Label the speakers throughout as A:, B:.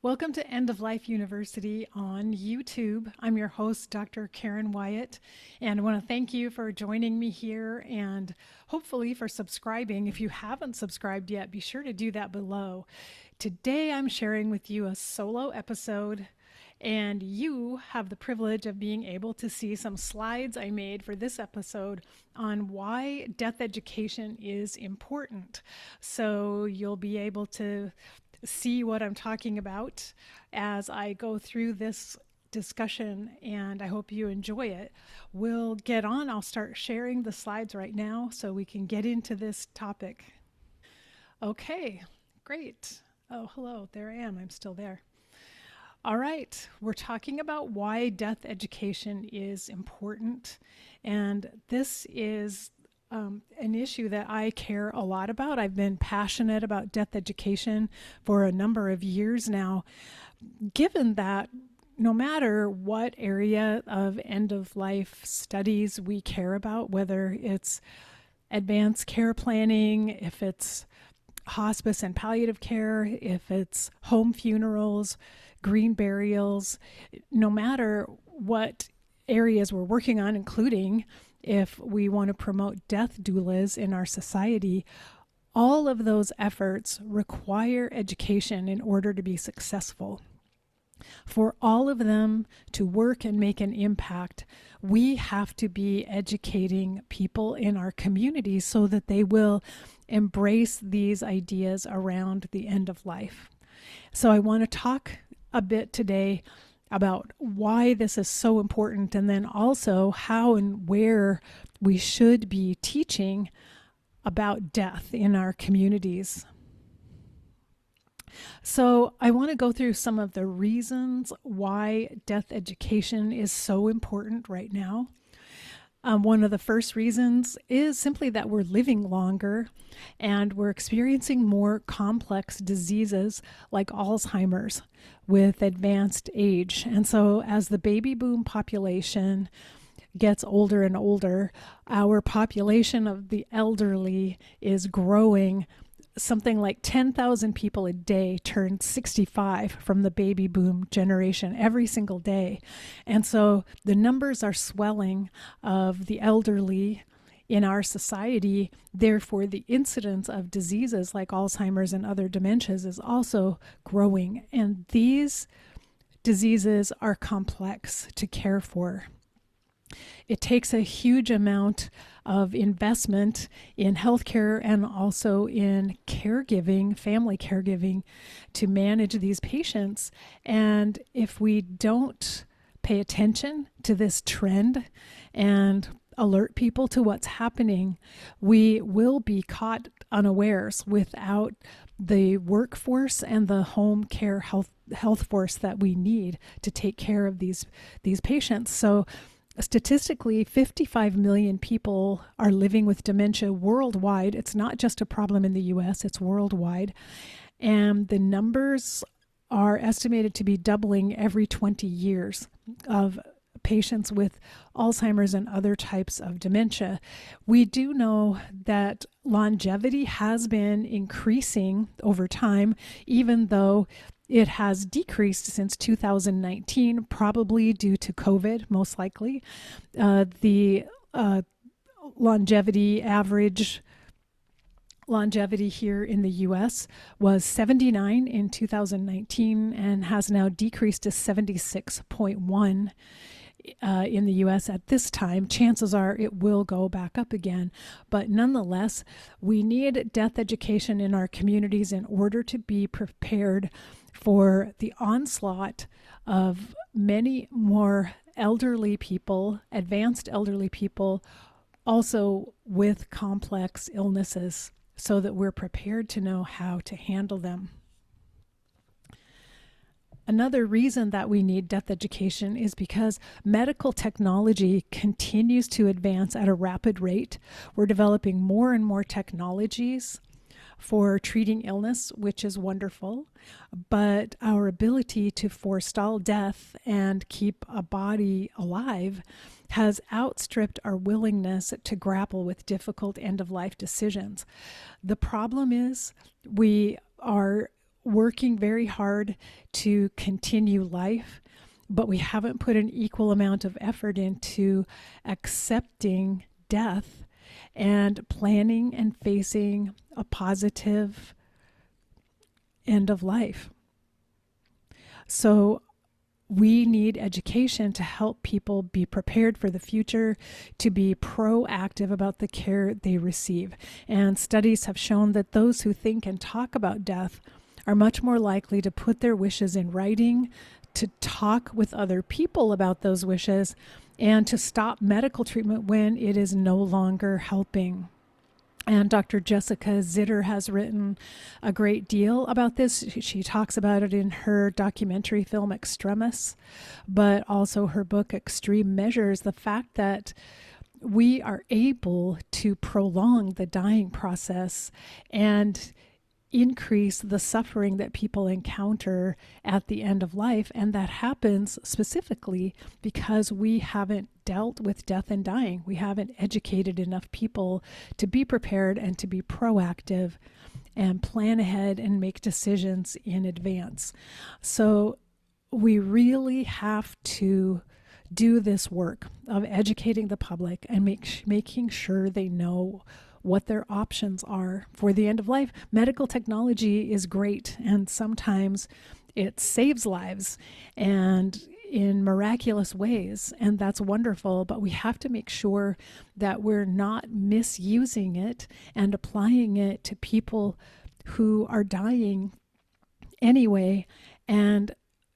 A: Welcome to End of Life University on YouTube. I'm your host, Dr. Karen Wyatt, and I want to thank you for joining me here and hopefully for subscribing. If you haven't subscribed yet, be sure to do that below. Today, I'm sharing with you a solo episode, and you have the privilege of being able to see some slides I made for this episode on why death education is important. So you'll be able to see what I'm talking about as I go through this discussion, and I hope you enjoy it. We'll get on. I'll start sharing the slides right now so we can get into this topic. Okay, great. Oh, hello, there I am. I'm still there. All right, we're talking about why death education is important, and this is an issue that I care a lot about. I've been passionate about death education for a number of years now, given that no matter what area of end of life studies we care about, whether it's advanced care planning, if it's hospice and palliative care, if it's home funerals, green burials, no matter what areas we're working on, including if we want to promote death doulas in our society, all of those efforts require education in order to be successful. For all of them to work and make an impact, we have to be educating people in our communities so that they will embrace these ideas around the end of life. So I want to talk a bit today about why this is so important, and then also how and where we should be teaching about death in our communities. So I want to go through some of the reasons why death education is so important right now. One of the first reasons is simply that we're living longer and we're experiencing more complex diseases like Alzheimer's with advanced age. And so as the baby boom population gets older and older, our population of the elderly is growing. Something like 10,000 people a day turn 65 from the baby boom generation every single day. And so the numbers are swelling of the elderly in our society. Therefore, the incidence of diseases like Alzheimer's and other dementias is also growing. And these diseases are complex to care for. It takes a huge amount of investment in healthcare and also in caregiving, family caregiving, to manage these patients. And if we don't pay attention to this trend and alert people to what's happening, we will be caught unawares without the workforce and the home care health force that we need to take care of these patients. So statistically, 55 million people are living with dementia worldwide. It's not just a problem in the US, it's worldwide. And the numbers are estimated to be doubling every 20 years of patients with Alzheimer's and other types of dementia. We do know that longevity has been increasing over time, even though it has decreased since 2019, probably due to COVID, most likely. The average longevity here in the US was 79 in 2019 and has now decreased to 76.1 in the US at this time. Chances are it will go back up again. But nonetheless, we need death education in our communities in order to be prepared for the onslaught of many more elderly people, advanced elderly people, also with complex illnesses, so that we're prepared to know how to handle them. Another reason that we need death education is because medical technology continues to advance at a rapid rate. We're developing more and more technologies for treating illness, which is wonderful, but our ability to forestall death and keep a body alive has outstripped our willingness to grapple with difficult end-of-life decisions. The problem is we are working very hard to continue life, but we haven't put an equal amount of effort into accepting death and planning and facing a positive end of life. So we need education to help people be prepared for the future, to be proactive about the care they receive. And studies have shown that those who think and talk about death are much more likely to put their wishes in writing, to talk with other people about those wishes, and to stop medical treatment when it is no longer helping. And Dr. Jessica Zitter has written a great deal about this. She talks about it in her documentary film Extremis, but also her book Extreme Measures, the fact that we are able to prolong the dying process and increase the suffering that people encounter at the end of life. And that happens specifically because we haven't dealt with death and dying. We haven't educated enough people to be prepared and to be proactive and plan ahead and make decisions in advance. So we really have to do this work of educating the public and making sure they know what their options are for the end of life. Medical technology is great, and sometimes it saves lives and in miraculous ways, and that's wonderful, but we have to make sure that we're not misusing it and applying it to people who are dying anyway and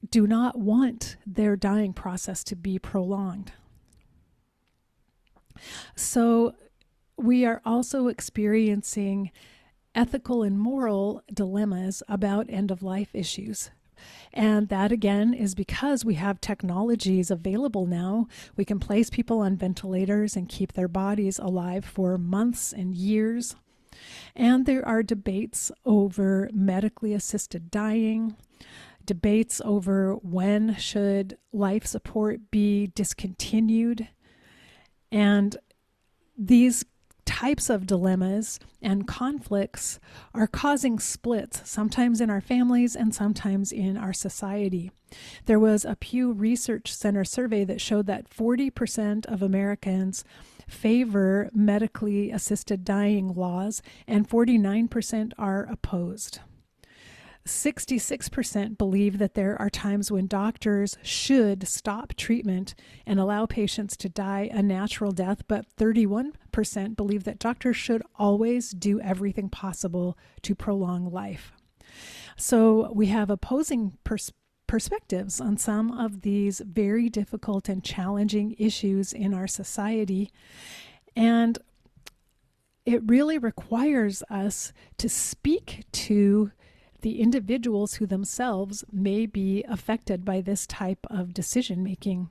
A: do not want their dying process to be prolonged. So we are also experiencing ethical and moral dilemmas about end-of-life issues. And that, again, is because we have technologies available now. We can place people on ventilators and keep their bodies alive for months and years. And there are debates over medically assisted dying, debates over when should life support be discontinued. And these types of dilemmas and conflicts are causing splits, sometimes in our families and sometimes in our society. There was a Pew Research Center survey that showed that 40% of Americans favor medically assisted dying laws and 49% are opposed. 66% believe that there are times when doctors should stop treatment and allow patients to die a natural death, but 31% believe that doctors should always do everything possible to prolong life. So we have opposing perspectives on some of these very difficult and challenging issues in our society, and it really requires us to speak to the individuals who themselves may be affected by this type of decision making.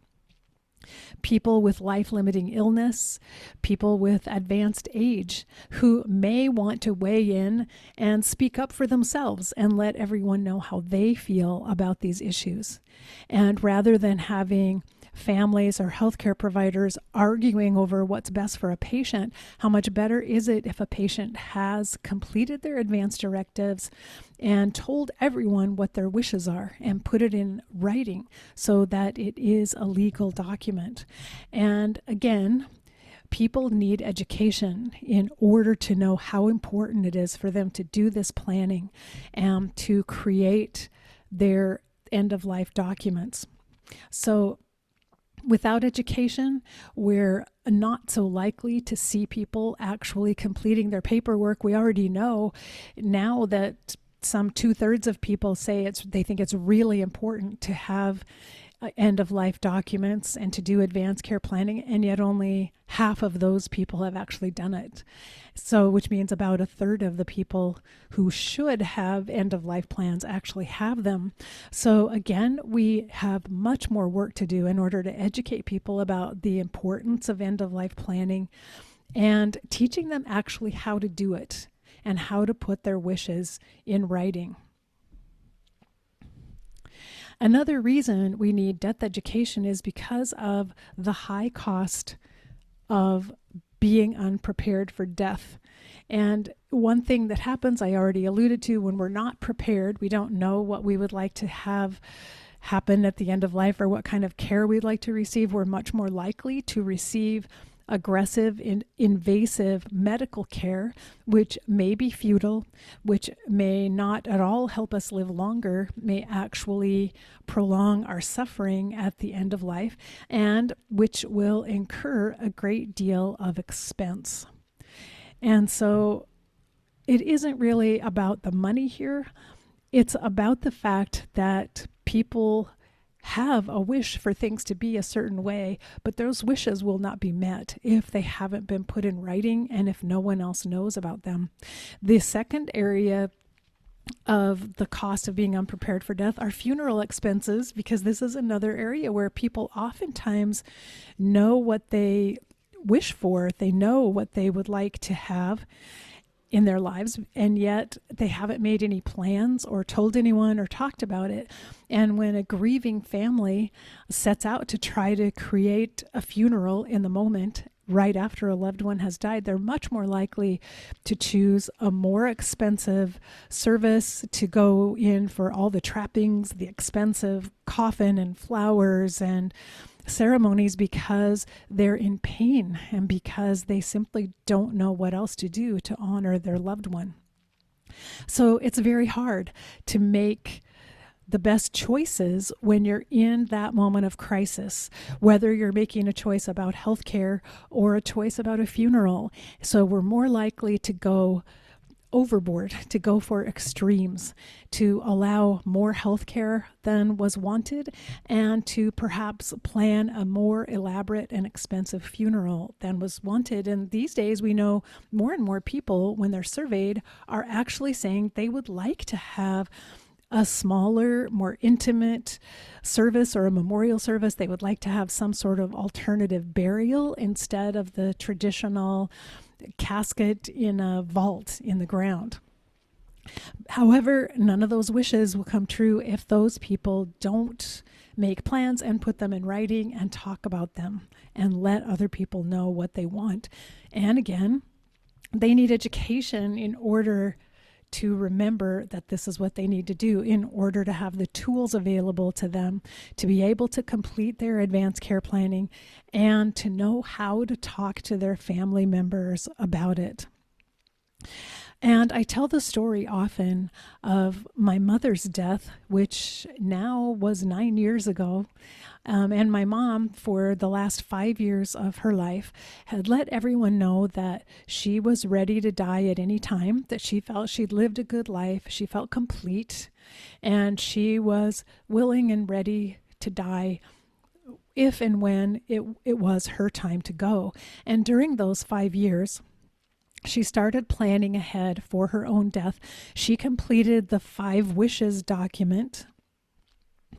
A: People with life-limiting illness, people with advanced age who may want to weigh in and speak up for themselves and let everyone know how they feel about these issues. And rather than having families or healthcare providers arguing over what's best for a patient, how much better is it if a patient has completed their advance directives and told everyone what their wishes are and put it in writing so that it is a legal document. And again, people need education in order to know how important it is for them to do this planning and to create their end-of-life documents. So without education, we're not so likely to see people actually completing their paperwork. We already know now that some 2/3 of people say they think it's really important to have end-of-life documents and to do advanced care planning, and yet only half of those people have actually done it. So, which means about 1/3 of the people who should have end-of-life plans actually have them. So again, we have much more work to do in order to educate people about the importance of end-of-life planning and teaching them actually how to do it and how to put their wishes in writing. Another reason we need death education is because of the high cost of being unprepared for death. And one thing that happens, I already alluded to, when we're not prepared, we don't know what we would like to have happen at the end of life or what kind of care we'd like to receive, we're much more likely to receive aggressive and invasive medical care, which may be futile, which may not at all help us live longer, may actually prolong our suffering at the end of life, and which will incur a great deal of expense. And so it isn't really about the money here. It's about the fact that people have a wish for things to be a certain way, but those wishes will not be met if they haven't been put in writing and if no one else knows about them. The second area of the cost of being unprepared for death are funeral expenses, because this is another area where people oftentimes know what they wish for, they know what they would like to have in their lives, and yet they haven't made any plans or told anyone or talked about it. And when a grieving family sets out to try to create a funeral in the moment right after a loved one has died, they're much more likely to choose a more expensive service, to go in for all the trappings, the expensive coffin and flowers and ceremonies, because they're in pain and because they simply don't know what else to do to honor their loved one. So it's very hard to make the best choices when you're in that moment of crisis, whether you're making a choice about healthcare or a choice about a funeral. So we're more likely to go overboard, to go for extremes, to allow more health care than was wanted, and to perhaps plan a more elaborate and expensive funeral than was wanted. And these days we know more and more people, when they're surveyed, are actually saying they would like to have a smaller, more intimate service or a memorial service. They would like to have some sort of alternative burial instead of the traditional casket in a vault in the ground. However, none of those wishes will come true if those people don't make plans and put them in writing and talk about them and let other people know what they want. And again, they need education in order to remember that this is what they need to do, in order to have the tools available to them to be able to complete their advanced care planning and to know how to talk to their family members about it. And I tell the story often of my mother's death, which now was 9 years ago. And my mom, for the last 5 years of her life, had let everyone know that she was ready to die at any time, that she felt she'd lived a good life, she felt complete, and she was willing and ready to die if and when it was her time to go. And during those 5 years, she started planning ahead for her own death. She completed the 5 wishes document,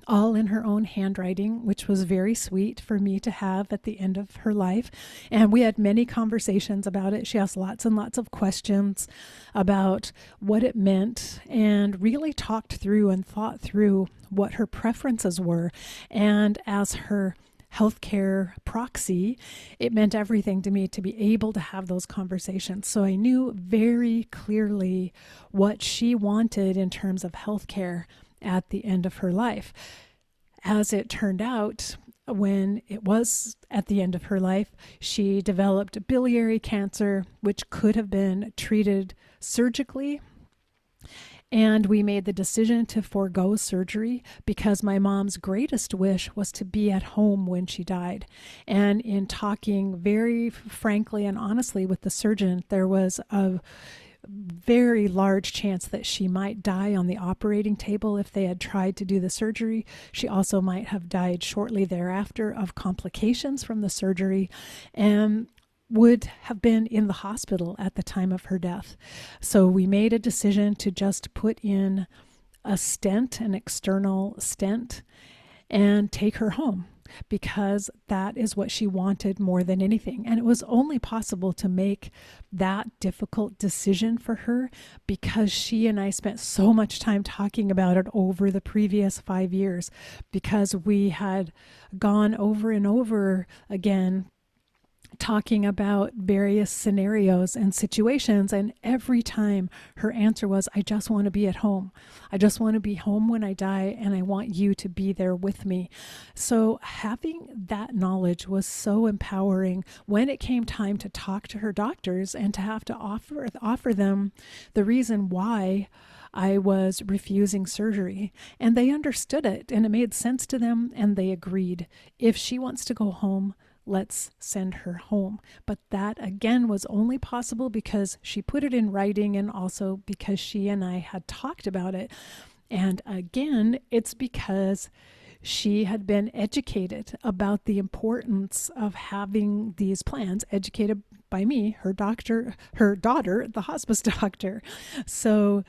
A: all in her own handwriting, which was very sweet for me to have at the end of her life. And we had many conversations about it. She asked lots and lots of questions about what it meant and really talked through and thought through what her preferences were. And as her healthcare proxy, it meant everything to me to be able to have those conversations. So I knew very clearly what she wanted in terms of healthcare at the end of her life. As it turned out, when it was at the end of her life, she developed biliary cancer, which could have been treated surgically. And we made the decision to forego surgery because my mom's greatest wish was to be at home when she died. And in talking very frankly and honestly with the surgeon, there was a very large chance that she might die on the operating table if they had tried to do the surgery. She also might have died shortly thereafter of complications from the surgery, and would have been in the hospital at the time of her death. So we made a decision to just put in a stent, an external stent, and take her home, because that is what she wanted more than anything. And it was only possible to make that difficult decision for her because she and I spent so much time talking about it over the previous 5 years, because we had gone over and over again talking about various scenarios and situations. And every time her answer was, I just want to be at home. I just want to be home when I die, and I want you to be there with me. So having that knowledge was so empowering when it came time to talk to her doctors and to have to offer them the reason why I was refusing surgery. And they understood it, and it made sense to them, and they agreed. If she wants to go home, let's send her home. But that, again, was only possible because she put it in writing, and also because she and I had talked about it. And again, it's because she had been educated about the importance of having these plans, educated by me, her doctor, her daughter, the hospice doctor. So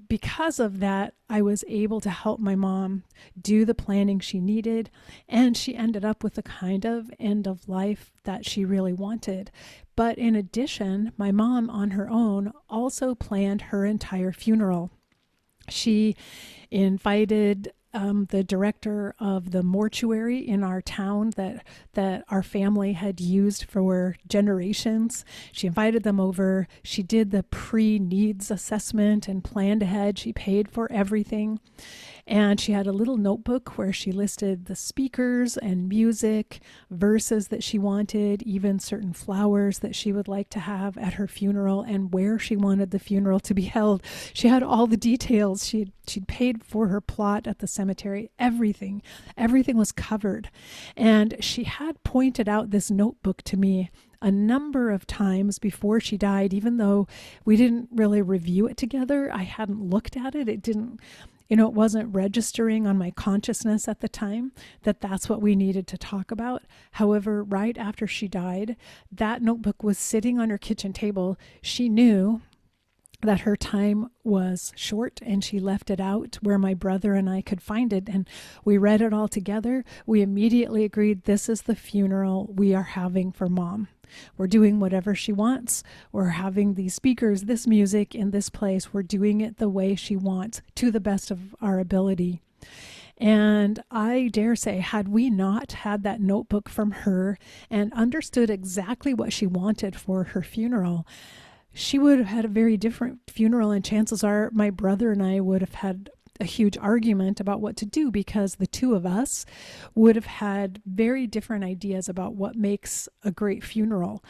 A: because of that, I was able to help my mom do the planning she needed, and she ended up with the kind of end of life that she really wanted. But in addition, my mom on her own also planned her entire funeral. She invited the director of the mortuary in our town that our family had used for generations. She invited them over. She did the pre-needs assessment and planned ahead. She paid for everything. And she had a little notebook where she listed the speakers and music, verses that she wanted, even certain flowers that she would like to have at her funeral, and where she wanted the funeral to be held. She had all the details. She'd paid for her plot at the cemetery, everything. Everything was covered. And she had pointed out this notebook to me a number of times before she died, even though we didn't really review it together. I hadn't looked at it. It didn't, it wasn't registering on my consciousness at the time that that's what we needed to talk about. However, right after she died, that notebook was sitting on her kitchen table. She knew that her time was short, and she left it out where my brother and I could find it, and we read it all together. We immediately agreed, this is the funeral we are having for Mom. We're doing whatever she wants. We're having these speakers, this music in this place. We're doing it the way she wants, to the best of our ability. And I dare say, had we not had that notebook from her and understood exactly what she wanted for her funeral, she would have had a very different funeral, and chances are my brother and I would have had a huge argument about what to do, because the two of us would have had very different ideas about what makes a great funeral.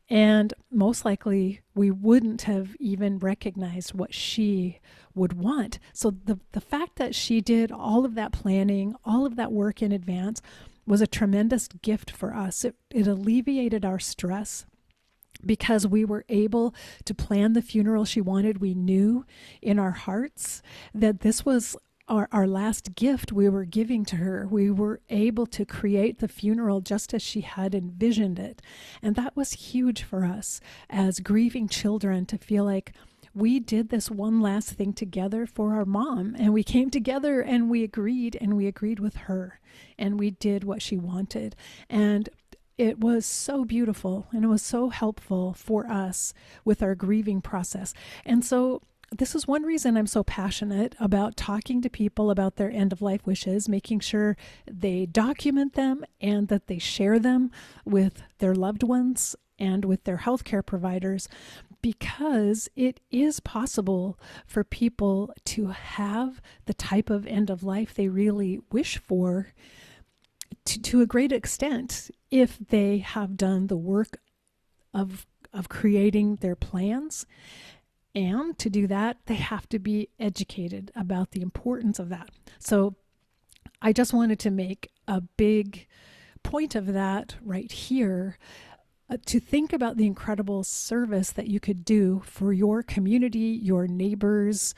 A: And most likely we wouldn't have even recognized what she would want. So the fact that she did all of that planning, all of that work in advance, was a tremendous gift for us. It alleviated our stress, because we were able to plan the funeral she wanted. We knew in our hearts that this was our last gift we were giving to her. We were able to create the funeral just as she had envisioned it. And that was huge for us as grieving children, to feel like we did this one last thing together for our mom, and we came together and we agreed with her, and we did what she wanted. And it was so beautiful, and it was so helpful for us with our grieving process. And so this is one reason I'm so passionate about talking to people about their end-of-life wishes, making sure they document them and that they share them with their loved ones and with their healthcare providers, because it is possible for people to have the type of end of life they really wish for, to a great extent, if they have done the work of creating their plans. And to do that, they have to be educated about the importance of that. So I just wanted to make a big point of that right here, to think about the incredible service that you could do for your community, your neighbors,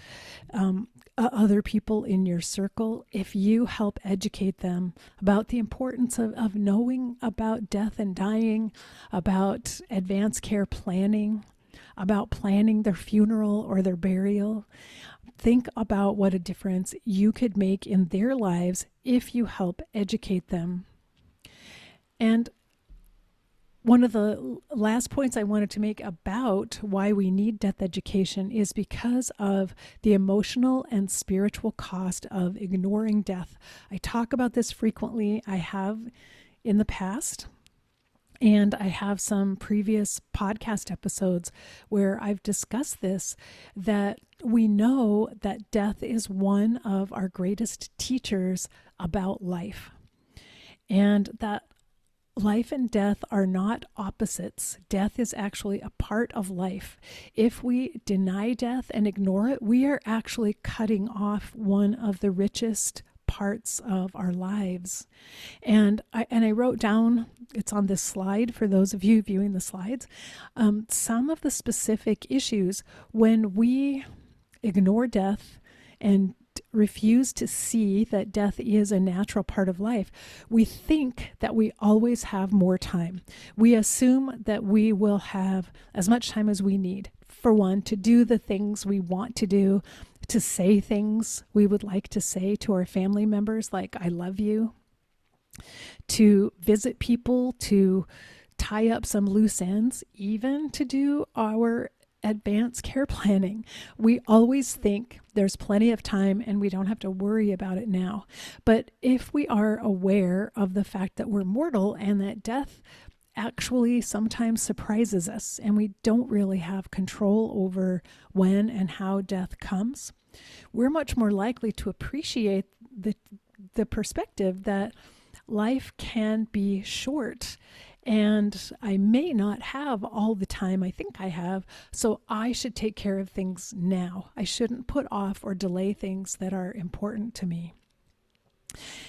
A: other people in your circle, if you help educate them about the importance of knowing about death and dying, about advanced care planning, about planning their funeral or their burial. Think about what a difference you could make in their lives if you help educate them. And one of the last points I wanted to make about why we need death education is because of the emotional and spiritual cost of ignoring death. I talk about this frequently. I have in the past. And I have some previous podcast episodes where I've discussed this, that we know that death is one of our greatest teachers about life, and that life and death are not opposites. Death is actually a part of life. If we deny death and ignore it, we are actually cutting off one of the richest parts of our lives. And I wrote down, it's on this slide for those of you viewing the slides, some of the specific issues when we ignore death and refuse to see that death is a natural part of life. We think that we always have more time. We assume that we will have as much time as we need, for one, to do the things we want to do, to say things we would like to say to our family members, like, I love you, to visit people, to tie up some loose ends, even to do our advanced care planning. We always think there's plenty of time and we don't have to worry about it now. But if we are aware of the fact that we're mortal and that death actually sometimes surprises us and we don't really have control over when and how death comes, we're much more likely to appreciate the perspective that life can be short and I may not have all the time I think I have, so I should take care of things now. I shouldn't put off or delay things that are important to me.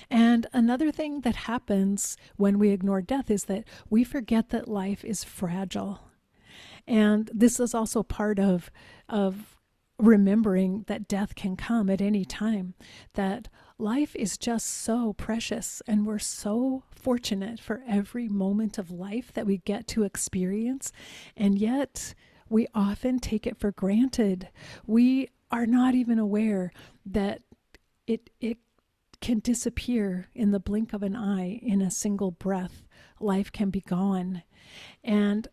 A: And another thing that happens when we ignore death is that we forget that life is fragile. And this is also part of remembering that death can come at any time, that life is just so precious and we're so fortunate for every moment of life that we get to experience. And yet we often take it for granted. We are not even aware that it can disappear in the blink of an eye, in a single breath. Life can be gone. And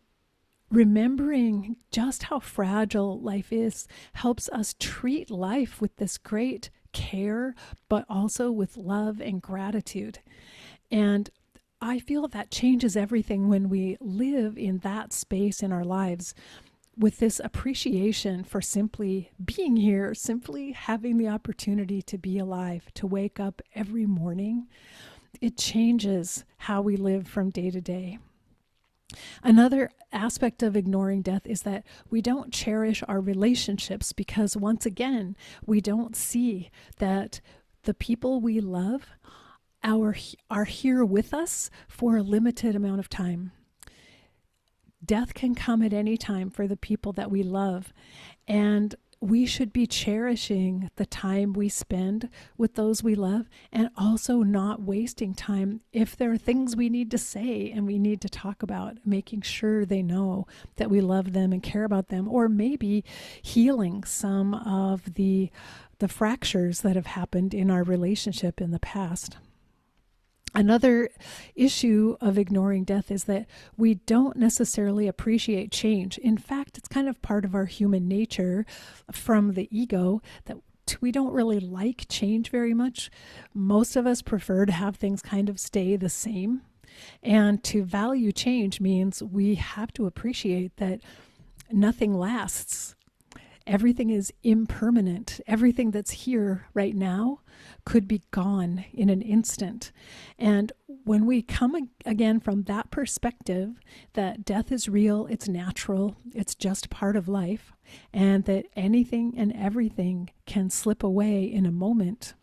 A: remembering just how fragile life is helps us treat life with this great care, but also with love and gratitude. And I feel that changes everything when we live in that space in our lives, with this appreciation for simply being here, simply having the opportunity to be alive, to wake up every morning. It changes how we live from day to day. Another aspect of ignoring death is that we don't cherish our relationships because, once again, we don't see that the people we love are here with us for a limited amount of time. Death can come at any time for the people that we love, and we should be cherishing the time we spend with those we love, and also not wasting time if there are things we need to say and we need to talk about, making sure they know that we love them and care about them, or maybe healing some of the fractures that have happened in our relationship in the past. Another issue of ignoring death is that we don't necessarily appreciate change. In fact, it's kind of part of our human nature from the ego that we don't really like change very much. Most of us prefer to have things kind of stay the same. And to value change means we have to appreciate that nothing lasts. Everything is impermanent. Everything that's here right now could be gone in an instant. And when we come again from that perspective, that death is real, it's natural, it's just part of life, and that anything and everything can slip away in a moment,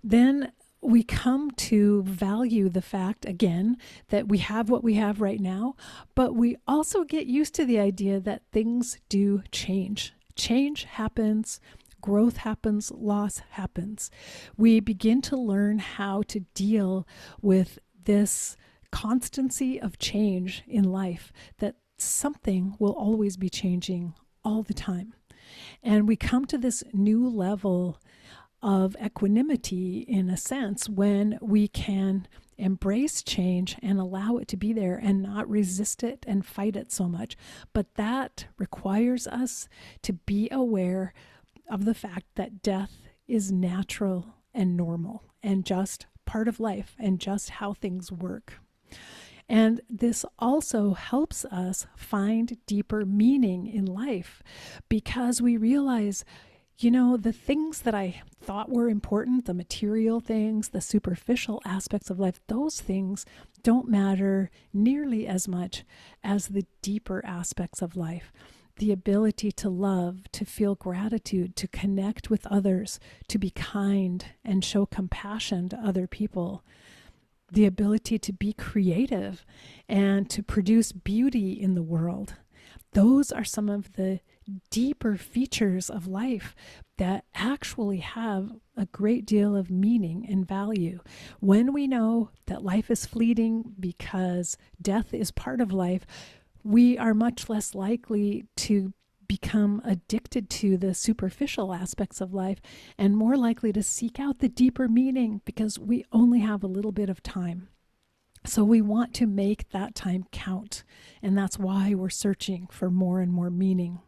A: then we come to value the fact, again, that we have what we have right now, but we also get used to the idea that things do change. Change happens, growth happens, loss happens. We begin to learn how to deal with this constancy of change in life, that something will always be changing all the time. And we come to this new level of equanimity, in a sense, when we can embrace change and allow it to be there and not resist it and fight it so much. But that requires us to be aware of the fact that death is natural and normal and just part of life and just how things work. And this also helps us find deeper meaning in life because we realize, the things that I thought were important, the material things, the superficial aspects of life, those things don't matter nearly as much as the deeper aspects of life. The ability to love, to feel gratitude, to connect with others, to be kind and show compassion to other people. The ability to be creative and to produce beauty in the world. Those are some of the deeper features of life that actually have a great deal of meaning and value. When we know that life is fleeting because death is part of life, we are much less likely to become addicted to the superficial aspects of life and more likely to seek out the deeper meaning because we only have a little bit of time. So we want to make that time count, and that's why we're searching for more and more meaning.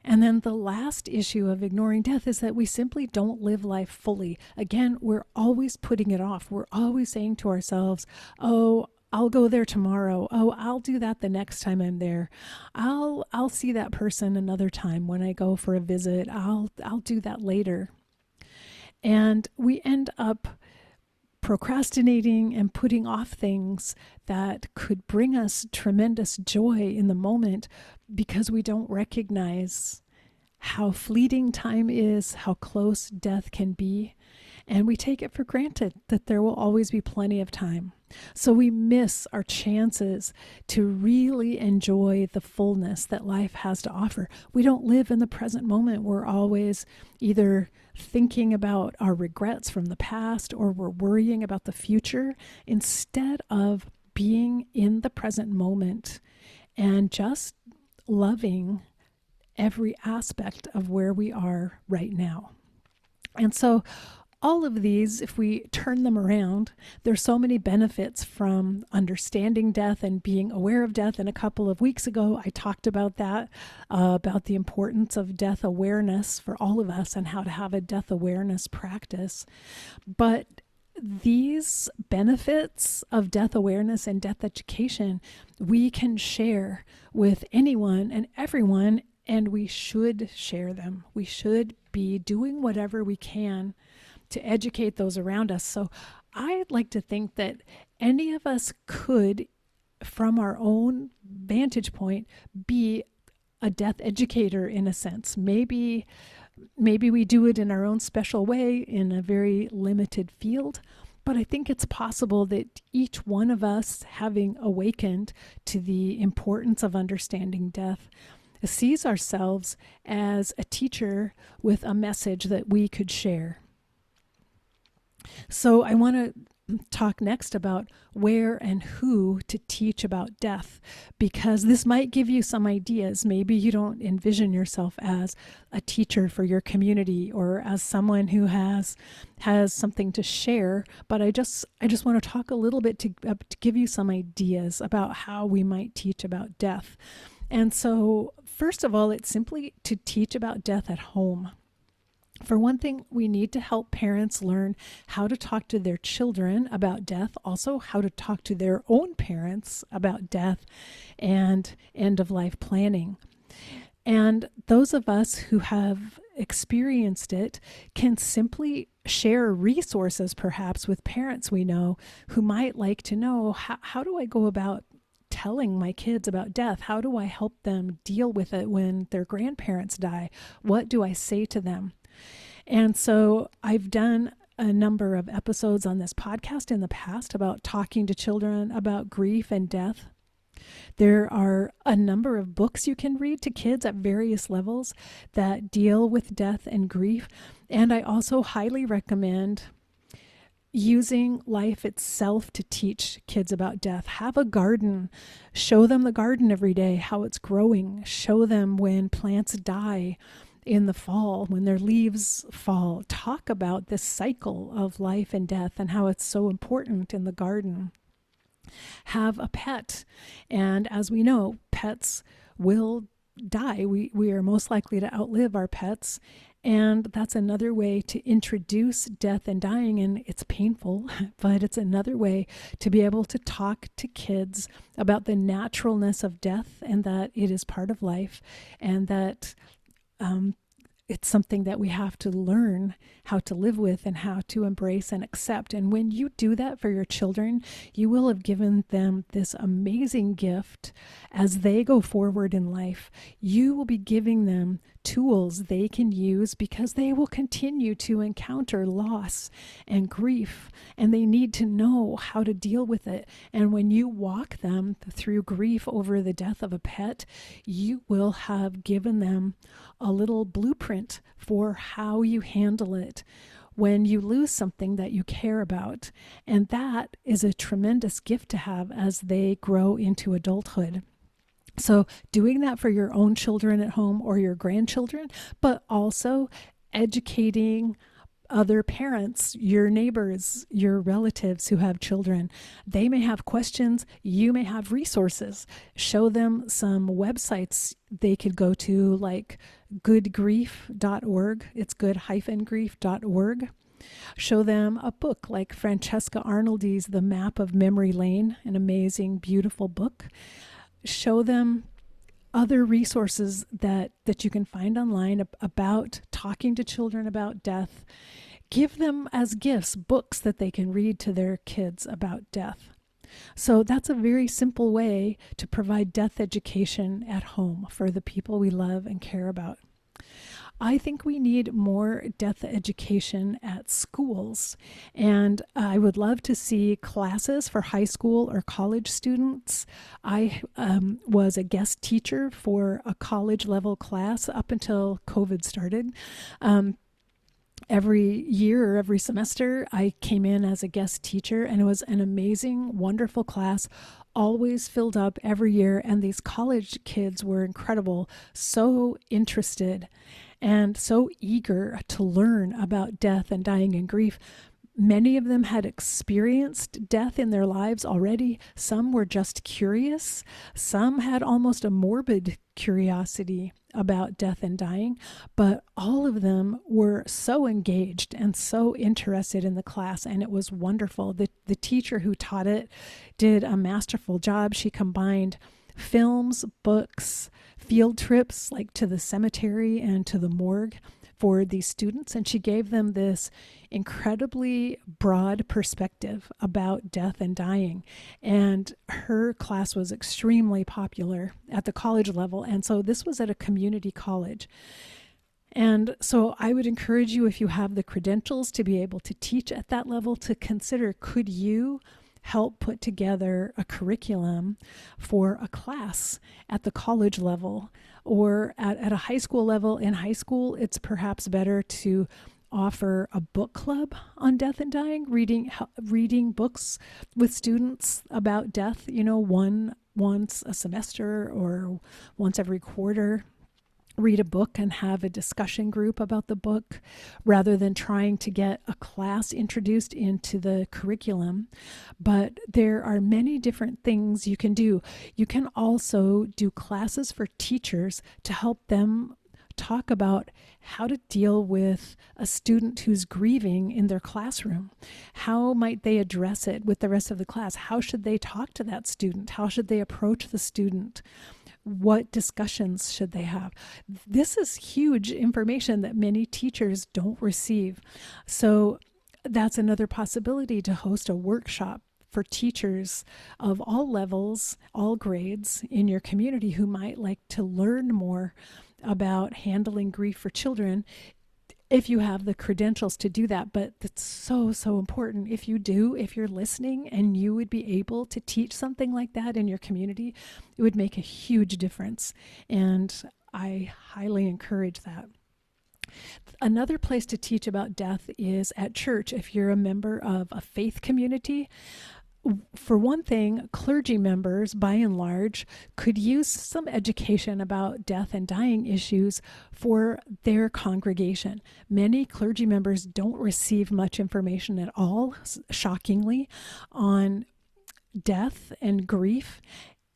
A: And then the last issue of ignoring death is that we simply don't live life fully. Again, we're always putting it off. We're always saying to ourselves, oh, I'll go there tomorrow. Oh, I'll do that the next time I'm there. I'll see that person another time when I go for a visit. I'll do that later. And we end up procrastinating and putting off things that could bring us tremendous joy in the moment because we don't recognize how fleeting time is, how close death can be, and we take it for granted that there will always be plenty of time. So we miss our chances to really enjoy the fullness that life has to offer. We don't live in the present moment. We're always either thinking about our regrets from the past or we're worrying about the future instead of being in the present moment and just loving every aspect of where we are right now. And so all of these, if we turn them around, there's so many benefits from understanding death and being aware of death. And a couple of weeks ago, I talked about that, about the importance of death awareness for all of us and how to have a death awareness practice. But these benefits of death awareness and death education, we can share with anyone and everyone, and we should share them. We should be doing whatever we can to educate those around us. So I'd like to think that any of us could, from our own vantage point, be a death educator in a sense. Maybe we do it in our own special way in a very limited field, but I think it's possible that each one of us, having awakened to the importance of understanding death, sees ourselves as a teacher with a message that we could share. So I want to talk next about where and who to teach about death, because this might give you some ideas. Maybe you don't envision yourself as a teacher for your community or as someone who has something to share, but I just want to talk a little bit to give you some ideas about how we might teach about death. And so first of all, it's simply to teach about death at home. For one thing, we need to help parents learn how to talk to their children about death, also how to talk to their own parents about death and end-of-life planning. And those of us who have experienced it can simply share resources perhaps with parents we know who might like to know, how do I go about telling my kids about death? How do I help them deal with it when their grandparents die? What do I say to them? And so I've done a number of episodes on this podcast in the past about talking to children about grief and death. There are a number of books you can read to kids at various levels that deal with death and grief. And I also highly recommend using life itself to teach kids about death. Have a garden. Show them the garden every day, how it's growing. Show them when plants die in the fall, when their leaves fall. Talk about this cycle of life and death and how it's so important in the garden. Have a pet. And as we know, pets will die. We are most likely to outlive our pets. And that's another way to introduce death and dying. And it's painful, but it's another way to be able to talk to kids about the naturalness of death and that it is part of life, and that it's something that we have to learn how to live with and how to embrace and accept. And when you do that for your children, you will have given them this amazing gift as they go forward in life. You will be giving them tools they can use because they will continue to encounter loss and grief, and they need to know how to deal with it. And when you walk them through grief over the death of a pet, you will have given them a little blueprint for how you handle it when you lose something that you care about. And that is a tremendous gift to have as they grow into adulthood. So doing that for your own children at home or your grandchildren, but also educating other parents, your neighbors, your relatives who have children. They may have questions. You may have resources. Show them some websites they could go to, like goodgrief.org. It's good-grief.org. Show them a book like Francesca Arnoldi's The Map of Memory Lane, an amazing, beautiful book. Show them other resources that you can find online about talking to children about death. Give them as gifts books that they can read to their kids about death. So that's a very simple way to provide death education at home for the people we love and care about. I think we need more death education at schools, and I would love to see classes for high school or college students. I was a guest teacher for a college level class up until COVID started. Every year or every semester, I came in as a guest teacher, and it was an amazing, wonderful class, always filled up every year. And these college kids were incredible, so interested and so eager to learn about death and dying and grief. Many of them had experienced death in their lives already. Some were just curious. Some had almost a morbid curiosity about death and dying, but all of them were so engaged and so interested in the class, and it was wonderful. The teacher who taught it did a masterful job. She combined films, books, field trips like to the cemetery and to the morgue for these students, and she gave them this incredibly broad perspective about death and dying. And her class was extremely popular at the college level, and so this was at a community college. And so I would encourage you, if you have the credentials to be able to teach at that level, to consider, could you help put together a curriculum for a class at the college level or at a high school level. In high school, it's perhaps better to offer a book club on death and dying, reading books with students about death, once a semester or once every quarter. Read a book and have a discussion group about the book rather than trying to get a class introduced into the curriculum. But there are many different things you can do. You can also do classes for teachers to help them talk about how to deal with a student who's grieving in their classroom. How might they address it with the rest of the class? How should they talk to that student? How should they approach the student? What discussions should they have? This is huge information that many teachers don't receive. So that's another possibility, to host a workshop for teachers of all levels, all grades in your community who might like to learn more about handling grief for children, if you have the credentials to do that. But that's so, so important. If you're listening and you would be able to teach something like that in your community, it would make a huge difference. And I highly encourage that. Another place to teach about death is at church. If you're a member of a faith community, for one thing, clergy members, by and large, could use some education about death and dying issues for their congregation. Many clergy members don't receive much information at all, shockingly, on death and grief,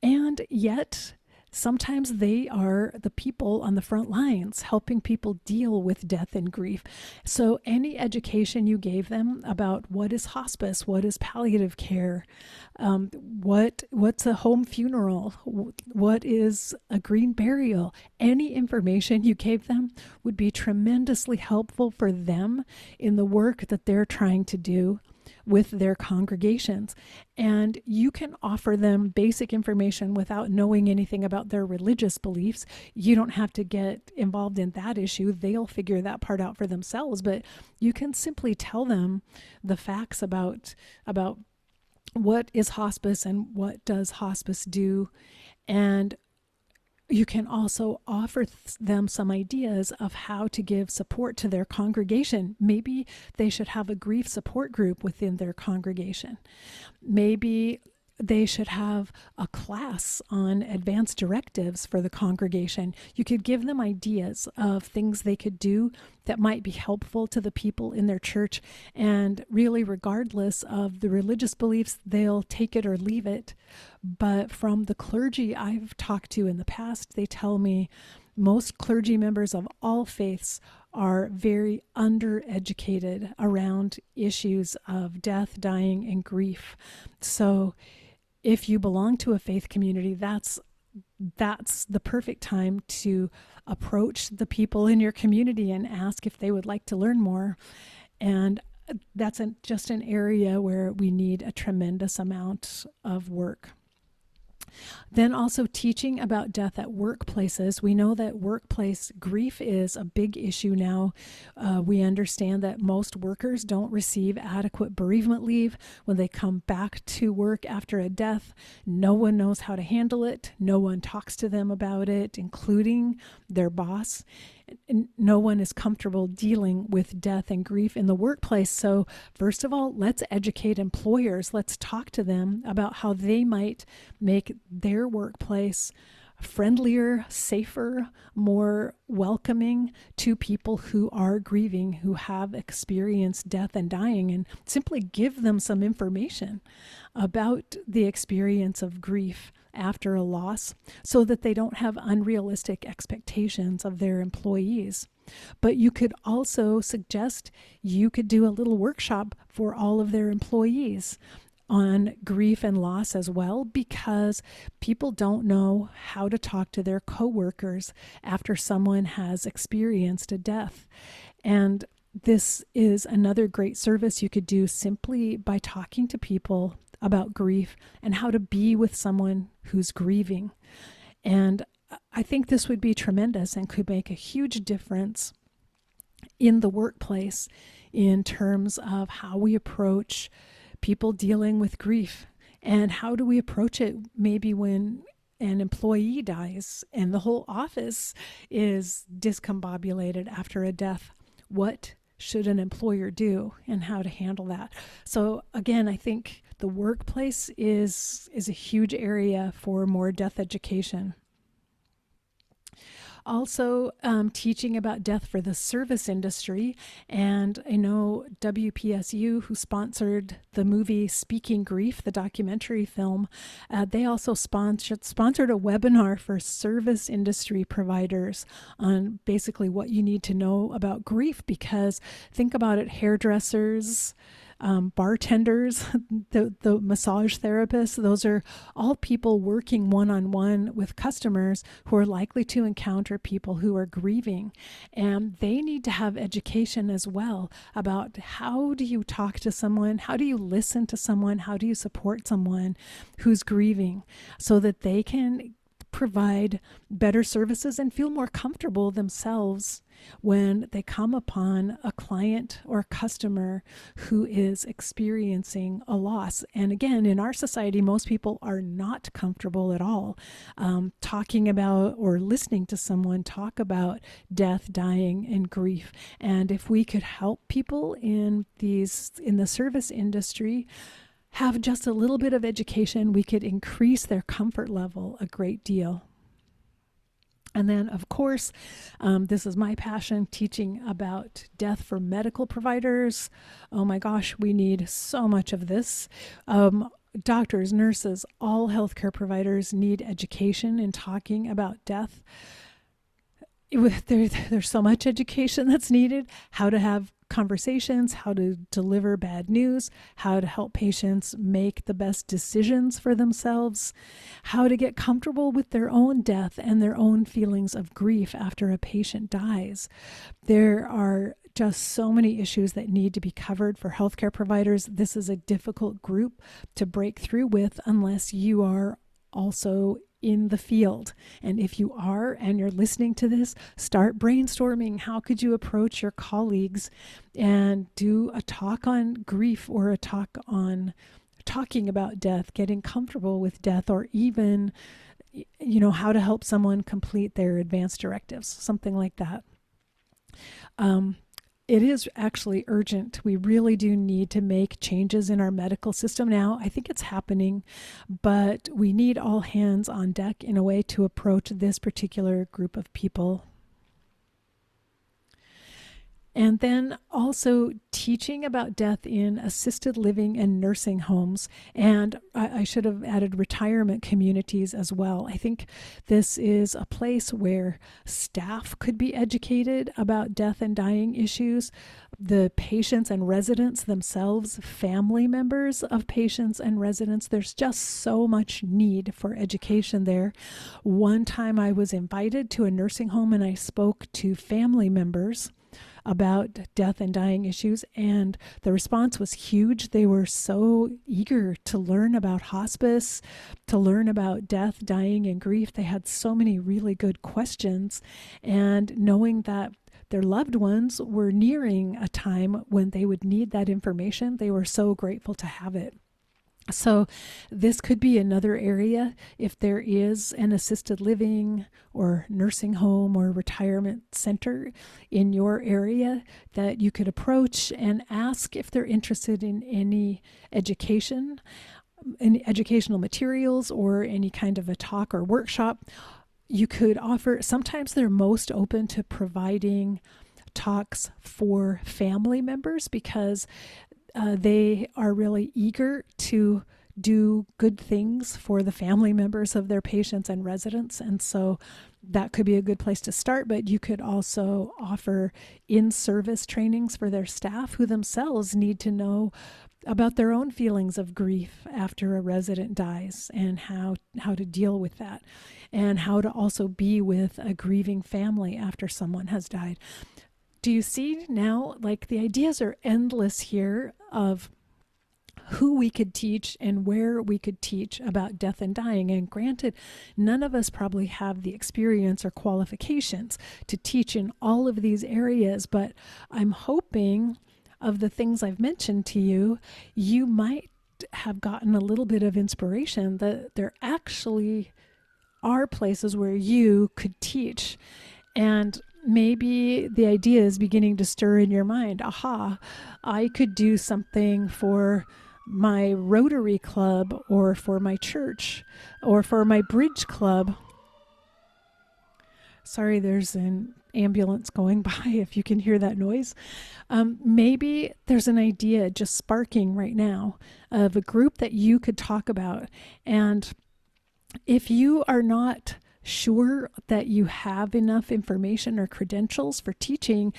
A: and yet sometimes they are the people on the front lines helping people deal with death and grief. So any education you gave them about what is hospice, what is palliative care, what's a home funeral, what is a green burial, any information you gave them would be tremendously helpful for them in the work that they're trying to do with their congregations. And you can offer them basic information without knowing anything about their religious beliefs. You don't have to get involved in that issue. They'll figure that part out for themselves. But you can simply tell them the facts about what is hospice and what does hospice do. And you can also offer them some ideas of how to give support to their congregation. Maybe they should have a grief support group within their congregation. Maybe they should have a class on advanced directives for the congregation. You could give them ideas of things they could do that might be helpful to the people in their church. And really, regardless of the religious beliefs, they'll take it or leave it. But from the clergy I've talked to in the past, they tell me most clergy members of all faiths are very undereducated around issues of death, dying, and grief. So if you belong to a faith community, that's the perfect time to approach the people in your community and ask if they would like to learn more. And that's just an area where we need a tremendous amount of work. Then also teaching about death at workplaces. We know that workplace grief is a big issue now. We understand that most workers don't receive adequate bereavement leave when they come back to work after a death. No one knows how to handle it. No one talks to them about it, including their boss. No one is comfortable dealing with death and grief in the workplace. So first of all, let's educate employers. Let's talk to them about how they might make their workplace friendlier, safer, more welcoming to people who are grieving, who have experienced death and dying, and simply give them some information about the experience of grief after a loss so that they don't have unrealistic expectations of their employees. But you could also suggest you could do a little workshop for all of their employees on grief and loss as well, because people don't know how to talk to their coworkers after someone has experienced a death. And this is another great service you could do simply by talking to people about grief and how to be with someone who's grieving. And I think this would be tremendous and could make a huge difference in the workplace in terms of how we approach people dealing with grief, and how do we approach it maybe when an employee dies and the whole office is discombobulated after a death. What should an employer do and how to handle that? So again, I think the workplace is a huge area for more death education. Also, teaching about death for the service industry. And I know WPSU, who sponsored the movie Speaking Grief, the documentary film, they also sponsored a webinar for service industry providers on basically what you need to know about grief. Because think about it, hairdressers, bartenders, the massage therapists, those are all people working one-on-one with customers who are likely to encounter people who are grieving. And they need to have education as well about how do you talk to someone, how do you listen to someone, how do you support someone who's grieving so that they can provide better services and feel more comfortable themselves when they come upon a client or customer who is experiencing a loss. And again, in our society, most people are not comfortable at all talking about or listening to someone talk about death, dying, and grief. And if we could help people in the service industry have just a little bit of education, we could increase their comfort level a great deal. And then, of course, this is my passion, teaching about death for medical providers. Oh my gosh, we need so much of this. doctors, nurses, all healthcare providers need education in talking about death. There's so much education that's needed, how to have conversations, how to deliver bad news, how to help patients make the best decisions for themselves, how to get comfortable with their own death and their own feelings of grief after a patient dies. There are just so many issues that need to be covered for healthcare providers. This is a difficult group to break through with unless you are also in the field. And if you are and you're listening to this, start brainstorming. How could you approach your colleagues and do a talk on grief or a talk on talking about death, getting comfortable with death, or even, how to help someone complete their advanced directives, something like that. It is actually urgent. We really do need to make changes in our medical system now. I think it's happening, but we need all hands on deck in a way to approach this particular group of people. And then also teaching about death in assisted living and nursing homes. And I should have added retirement communities as well. I think this is a place where staff could be educated about death and dying issues. The patients and residents themselves, family members of patients and residents, there's just so much need for education there. One time I was invited to a nursing home and I spoke to family members about death and dying issues, and the response was huge. They were so eager to learn about hospice, to learn about death, dying, and grief. They had so many really good questions, and knowing that their loved ones were nearing a time when they would need that information, they were so grateful to have it. So this could be another area if there is an assisted living or nursing home or retirement center in your area that you could approach and ask if they're interested in any education, any educational materials, or any kind of a talk or workshop. You could offer, sometimes they're most open to providing talks for family members because they are really eager to do good things for the family members of their patients and residents. And so that could be a good place to start, but you could also offer in-service trainings for their staff who themselves need to know about their own feelings of grief after a resident dies and how to deal with that, and how to also be with a grieving family after someone has died. Do you see now, like, the ideas are endless here of who we could teach and where we could teach about death and dying. And granted, none of us probably have the experience or qualifications to teach in all of these areas, but I'm hoping of the things I've mentioned to you, you might have gotten a little bit of inspiration that there actually are places where you could teach. And maybe the idea is beginning to stir in your mind. Aha, I could do something for my Rotary Club, or for my church, or for my Bridge Club. Sorry, there's an ambulance going by if you can hear that noise. Maybe there's an idea just sparking right now of a group that you could talk about. And if you are not sure that you have enough information or credentials for teaching,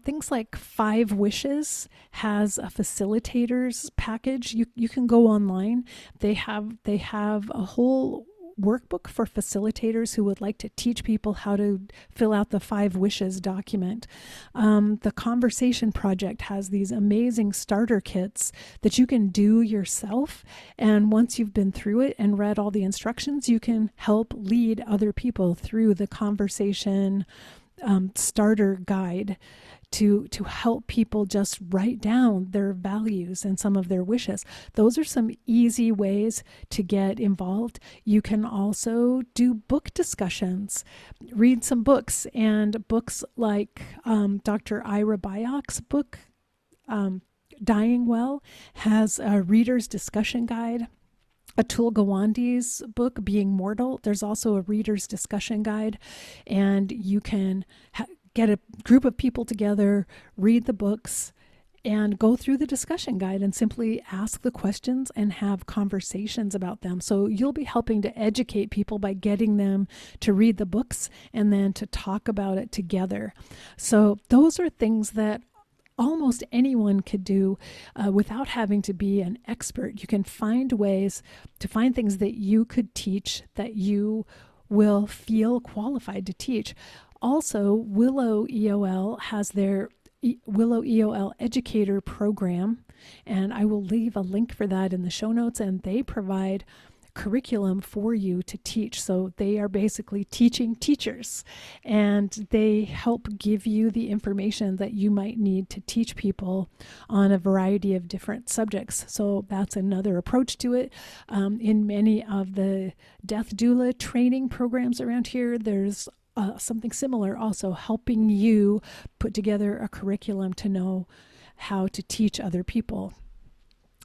A: things like 5 Wishes has a facilitators package. You can go online. They have a whole workbook for facilitators who would like to teach people how to fill out the 5 Wishes document. The Conversation Project has these amazing starter kits that you can do yourself. And once you've been through it and read all the instructions, you can help lead other people through the conversation starter guide to help people just write down their values and some of their wishes. Those are some easy ways to get involved. You can also do book discussions, read some books, and books like Dr. Ira Byock's book, Dying Well, has a reader's discussion guide. Atul Gawande's book, Being Mortal, there's also a reader's discussion guide, and you can get a group of people together, read the books, and go through the discussion guide and simply ask the questions and have conversations about them. So you'll be helping to educate people by getting them to read the books and then to talk about it together. So those are things that almost anyone could do without having to be an expert. You can find ways to find things that you could teach that you will feel qualified to teach. Also, Willow EOL has their Willow EOL Educator Program, and I will leave a link for that in the show notes, and they provide curriculum for you to teach. So they are basically teaching teachers, and they help give you the information that you might need to teach people on a variety of different subjects. So that's another approach to it. In many of the death doula training programs around here, there's something similar, also helping you put together a curriculum to know how to teach other people.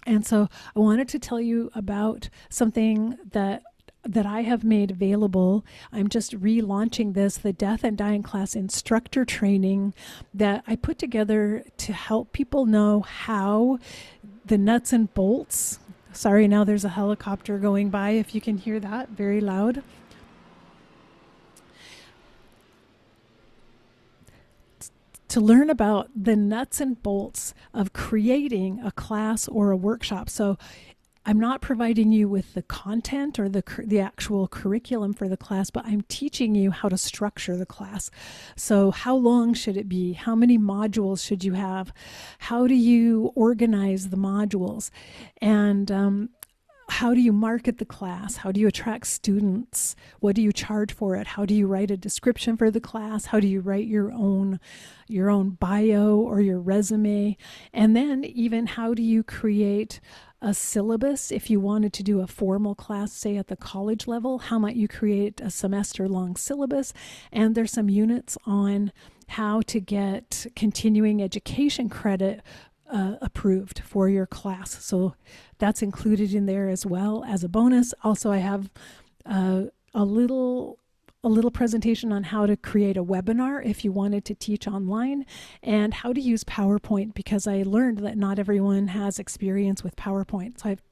A: And so I wanted to tell you about something that I have made available. I'm just relaunching this, the Death and Dying Class Instructor training that I put together to help people know how the nuts and bolts. Sorry, now there's a helicopter going by, if you can hear that, very loud. To learn about the nuts and bolts of creating a class or a workshop. So I'm not providing you with the content or the actual curriculum for the class, but I'm teaching you how to structure the class. So how long should it be? How many modules should you have? How do you organize the modules? And how do you market the class? How do you attract students? What do you charge for it? How do you write a description for the class? How do you write your own bio or your resume? And then even how do you create a syllabus? If you wanted to do a formal class, say at the college level, how might you create a semester-long syllabus? And there's some units on how to get continuing education credit approved for your class. So that's included in there as well as a bonus. Also, I have a little presentation on how to create a webinar if you wanted to teach online, and how to use PowerPoint, because I learned that not everyone has experience with PowerPoint. So I have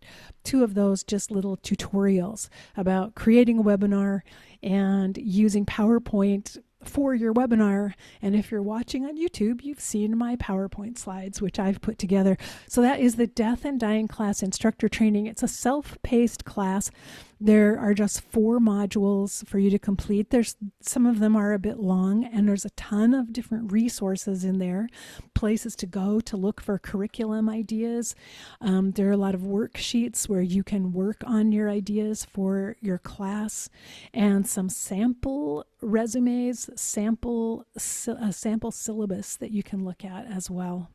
A: 2 of those just little tutorials about creating a webinar and using PowerPoint for your webinar. And if you're watching on YouTube, you've seen my PowerPoint slides, which I've put together. So that is the Death and Dying Class Instructor Training. It's a self-paced class. There are just 4 modules for you to complete. Some of them are a bit long, and there's a ton of different resources in there, places to go to look for curriculum ideas. There are a lot of worksheets where you can work on your ideas for your class, and some sample resumes, a sample syllabus that you can look at as well.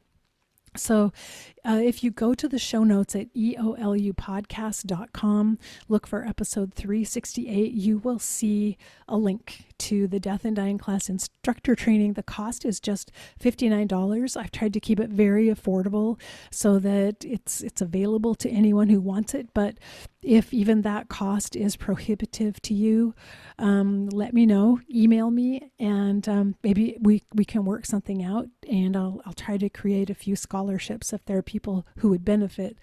A: So if you go to the show notes at eolupodcast.com, look for episode 368, you will see a link to the Death and Dying Class Instructor Training. The cost is just $59. I've tried to keep it very affordable so that it's available to anyone who wants it. But if even that cost is prohibitive to you, let me know, email me, and maybe we can work something out, and I'll try to create a few scholarships if there are people who would benefit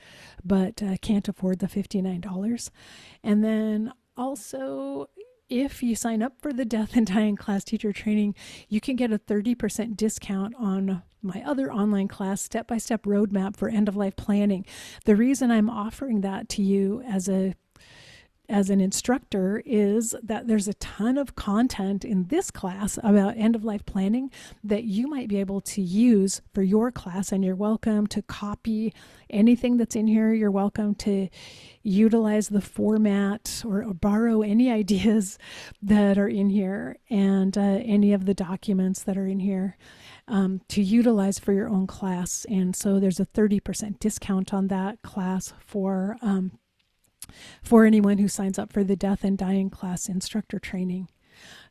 A: but can't afford the $59. And then also, if you sign up for the Death and Dying Class Teacher Training, you can get a 30% discount on my other online class, Step-by-Step Roadmap for End-of-Life Planning. The reason I'm offering that to you as an instructor is that there's a ton of content in this class about end-of-life planning that you might be able to use for your class, and you're welcome to copy anything that's in here. You're welcome to utilize the format or borrow any ideas that are in here, and any of the documents that are in here to utilize for your own class. And so there's a 30% discount on that class for anyone who signs up for the Death and Dying Class Instructor Training.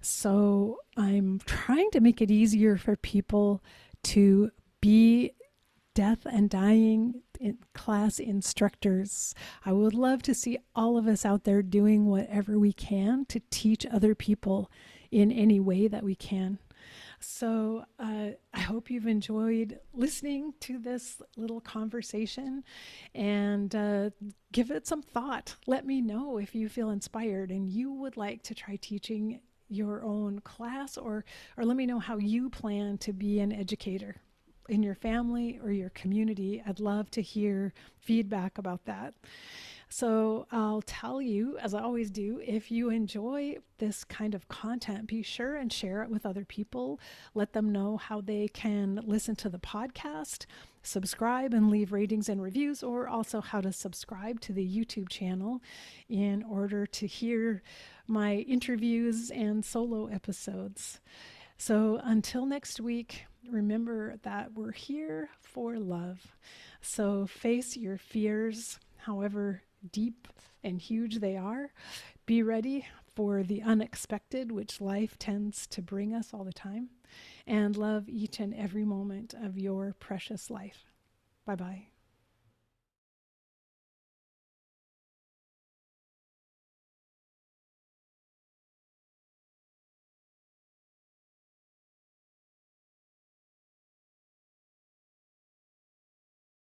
A: So I'm trying to make it easier for people to be death and dying class instructors. I would love to see all of us out there doing whatever we can to teach other people in any way that we can. So I hope you've enjoyed listening to this little conversation, and give it some thought. Let me know if you feel inspired and you would like to try teaching your own class, or let me know how you plan to be an educator in your family or your community. I'd love to hear feedback about that. So I'll tell you, as I always do, if you enjoy this kind of content, be sure and share it with other people. Let them know how they can listen to the podcast, subscribe and leave ratings and reviews, or also how to subscribe to the YouTube channel in order to hear my interviews and solo episodes. So until next week, remember that we're here for love. So face your fears, however deep and huge they are. Be ready for the unexpected, which life tends to bring us all the time. And love each and every moment of your precious life. Bye-bye.